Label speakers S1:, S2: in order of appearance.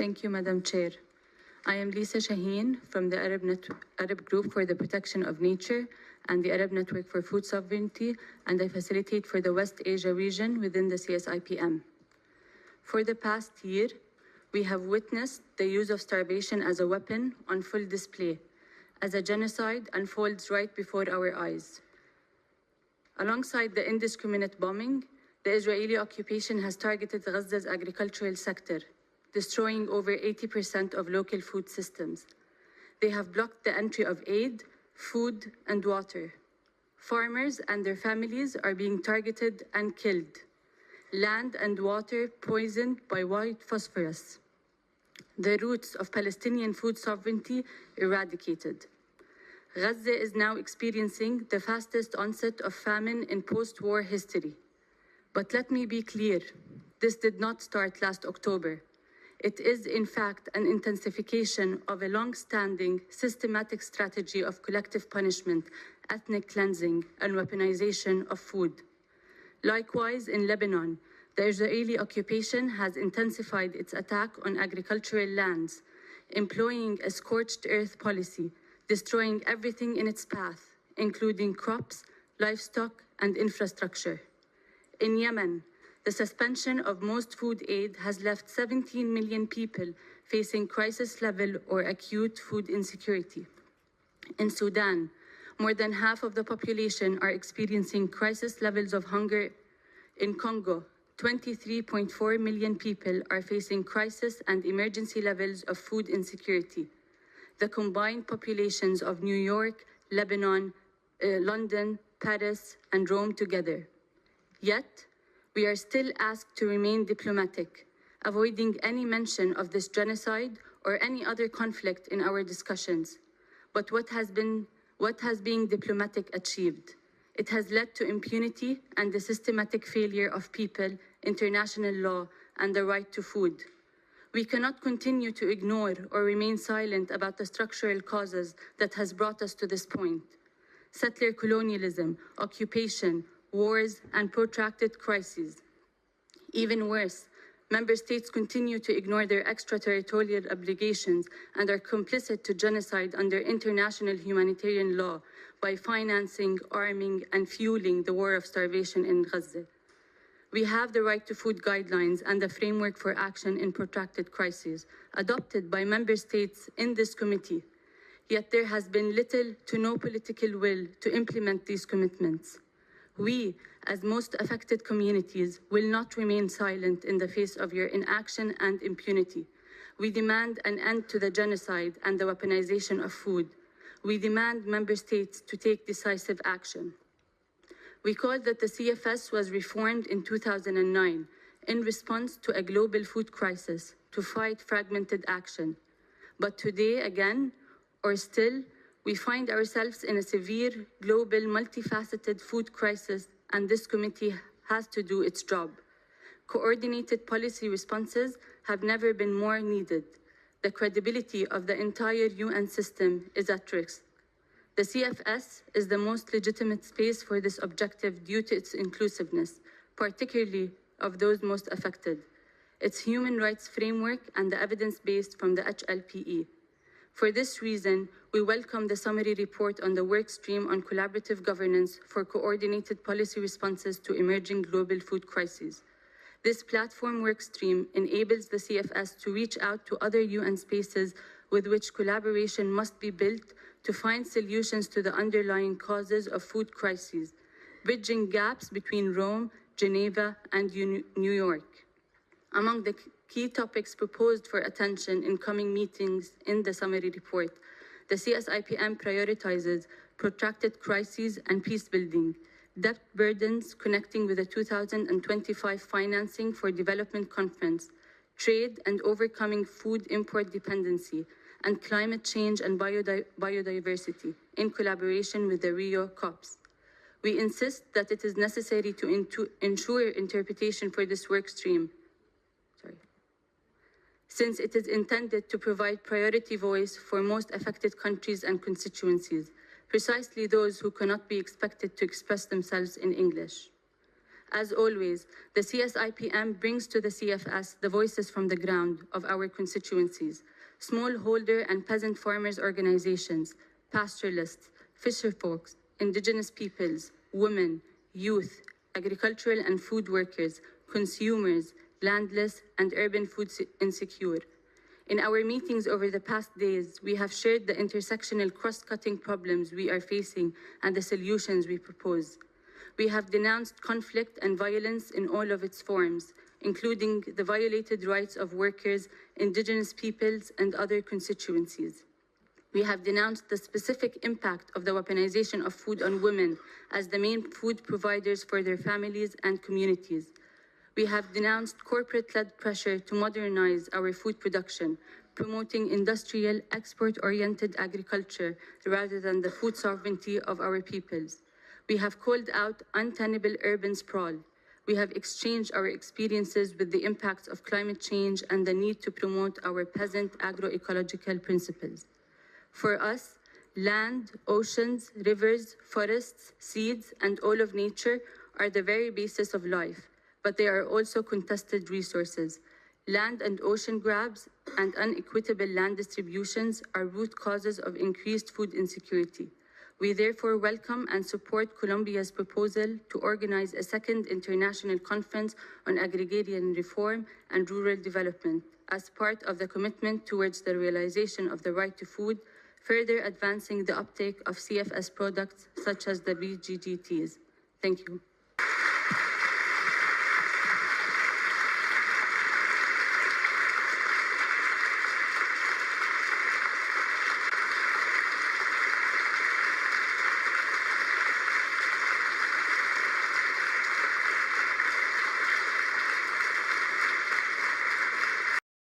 S1: Thank you, Madam Chair. I am Lisa Shaheen from the Arab Group for the Protection of Nature and the Arab Network for Food Sovereignty, and I facilitate for the West Asia region within the CSIPM. For the past year, we have witnessed the use of starvation as a weapon on full display, as a genocide unfolds right before our eyes. Alongside the indiscriminate bombing, the Israeli occupation has targeted Gaza's agricultural sector, destroying over 80% of local food systems. They have blocked the entry of aid, food, and water. Farmers and their families are being targeted and killed. Land and water poisoned by white phosphorus. The roots of Palestinian food sovereignty eradicated. Gaza is now experiencing the fastest onset of famine in post-war history. But let me be clear, this did not start last October. It is, in fact, an intensification of a long-standing, systematic strategy of collective punishment, ethnic cleansing, and weaponization of food. Likewise, in Lebanon, the Israeli occupation has intensified its attack on agricultural lands, employing a scorched earth policy, destroying everything in its path, including crops, livestock, and infrastructure. In Yemen, the suspension of most food aid has left 17 million people facing crisis-level or acute food insecurity. In Sudan, more than half of the population are experiencing crisis levels of hunger. In Congo, 23.4 million people are facing crisis and emergency levels of food insecurity. The combined populations of New York, Lebanon, London, Paris, and Rome together. Yet, we are still asked to remain diplomatic, avoiding any mention of this genocide or any other conflict in our discussions. But what has being diplomatic achieved? It has led to impunity and the systematic failure of people, international law, and the right to food. We cannot continue to ignore or remain silent about the structural causes that has brought us to this point. Settler colonialism, occupation, wars, and protracted crises. Even worse, member states continue to ignore their extraterritorial obligations and are complicit to genocide under international humanitarian law by financing, arming, and fueling the war of starvation in Gaza. We have the right to food guidelines and the framework for action in protracted crises, adopted by member states in this committee. Yet there has been little to no political will to implement these commitments. We, as most affected communities, will not remain silent in the face of your inaction and impunity. We demand an end to the genocide and the weaponization of food. We demand member states to take decisive action. We call that the CFS was reformed in 2009 in response to a global food crisis to fight fragmented action. But today, again, or still, we find ourselves in a severe, global, multifaceted food crisis, and this committee has to do its job. Coordinated policy responses have never been more needed. The credibility of the entire UN system is at risk. The CFS is the most legitimate space for this objective due to its inclusiveness, particularly of those most affected, its human rights framework, and the evidence based from the HLPE. For this reason, we welcome the summary report on the work stream on collaborative governance for coordinated policy responses to emerging global food crises. This platform work stream enables the CFS to reach out to other UN spaces with which collaboration must be built to find solutions to the underlying causes of food crises, bridging gaps between Rome, Geneva, and New York. Among the key topics proposed for attention in coming meetings in the summary report, the CSIPM prioritizes protracted crises and peace building, debt burdens connecting with the 2025 financing for development conference, trade and overcoming food import dependency, and climate change and biodiversity in collaboration with the Rio COPs. We insist that it is necessary to ensure interpretation for this work stream, since it is intended to provide priority voice for most affected countries and constituencies, precisely those who cannot be expected to express themselves in English. As always, the CSIPM brings to the CFS the voices from the ground of our constituencies, smallholder and peasant farmers organizations, pastoralists, fisherfolks, indigenous peoples, women, youth, agricultural and food workers, consumers, landless, and urban food insecure. In our meetings over the past days, we have shared the intersectional cross-cutting problems we are facing and the solutions we propose. We have denounced conflict and violence in all of its forms, including the violated rights of workers, indigenous peoples, and other constituencies. We have denounced the specific impact of the weaponization of food on women as the main food providers for their families and communities. We have denounced corporate-led pressure to modernize our food production, promoting industrial, export-oriented agriculture rather than the food sovereignty of our peoples. We have called out untenable urban sprawl. We have exchanged our experiences with the impacts of climate change and the need to promote our peasant agroecological principles. For us, land, oceans, rivers, forests, seeds, and all of nature are the very basis of life, but they are also contested resources. Land and ocean grabs and unequitable land distributions are root causes of increased food insecurity. We therefore welcome and support Colombia's proposal to organize a second international conference on agrarian reform and rural development as part of the commitment towards the realization of the right to food, further advancing the uptake of CFS products such as the BGGTs. Thank you.